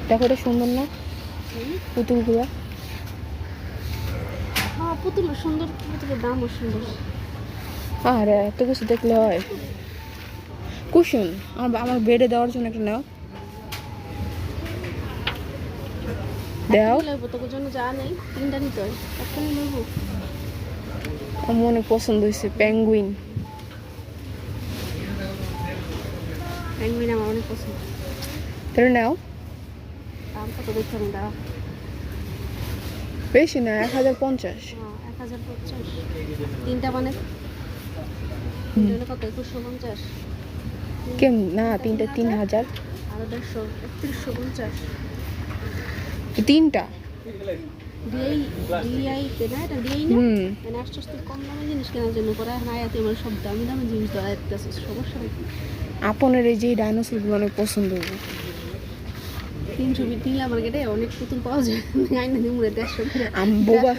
দেখো এটা সুন্দর না পুতুলগুলো? হ্যাঁ পুতুল সুন্দর, পুতুলের দামও সুন্দর। আরে এত কিছু দেখলে হয়? কুশন আমার বেডে দেওয়ার জন্য একটা নাও, দাও। তোর জন্য যা নেই তিনটা নিতে হয়, একটা নিয়ে নেবো। আমার অনেক পছন্দ হয়েছে পেঙ্গুইন। পেঙ্গুইন আমার অনেক পছন্দ। তাহলে নাও। দাম কত দেখতে আমি দাঁড়া। বেশি না, 1050। 1050 তিনটা মানে কত 2150? কেম না, তিনটা 3000। আর 150 3150 তিনটা ডিআইতে না, এটা ডিআই না, মানে আস্তে আস্তে কম দামে জিনিস কেনার জন্য করে। এখন আয়াতে আমার সব দামি দামি জিনিস দেওয়া যাচ্ছে, সমস্যা নেই। আপনের এই যে ডাইনোসরগুলো অনেক পছন্দ হবে। 300 তিনলা মার্কেটে অনেক পুতুল পাওয়া যায়, আইনা দিমু 150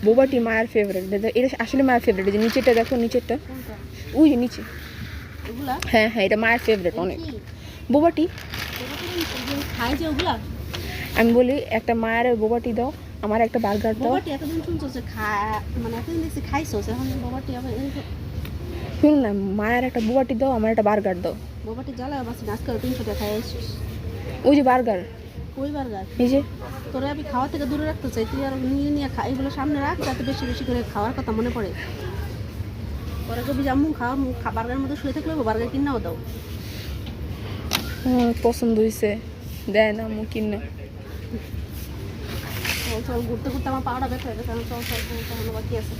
বোবাটি মায়ের ফেভারিট। এটা আসলে মায়ের ফেভারিট। যে নিচেরটা দেখো, নিচেরটা ওই যে নিচে। ওগুলা হ্যাঁ হ্যাঁ, এটা মায়ের ফেভারিট অনেক। বোবাটি খাই যে ওগুলা। আমি বলি একটা মায়ের বোবাটি দাও, আমার একটা বার্গার দাও। বাবাটি এতদিন শুনছো যে মানে এতদিন দেখছি খাইছো, এখন বাবাটি আবার শুনুন না, মায়ের একটা বোবাটি দাও, আমার একটা বার্গার দাও। বাবাটি জ্বালা বাসি আজকে 300 টাকা খাই আসছিস। ওই যে বার্গার, ওই বার্গার এই যে। তোরা আমি খাওয়া থেকে দূরে রাখতে চাই, তুই আর নিয়ে নিয়ে খা, এগুলো সামনে রাখ যাতে বেশি বেশি করে খাওয়ার কথা মনে পড়ে। পরে কবি জামু খাওয়া বার্গার মধ্যে শুয়ে থাকলে বার্গার কিনাও দাও। পছন্দ হয়েছে, দেয় না মু কিনে। চল চল, ঘুরতে ঘুরতে আমার পাওয়াটা ব্যথা হয়ে গেছে, চল চল, বাকি আছে।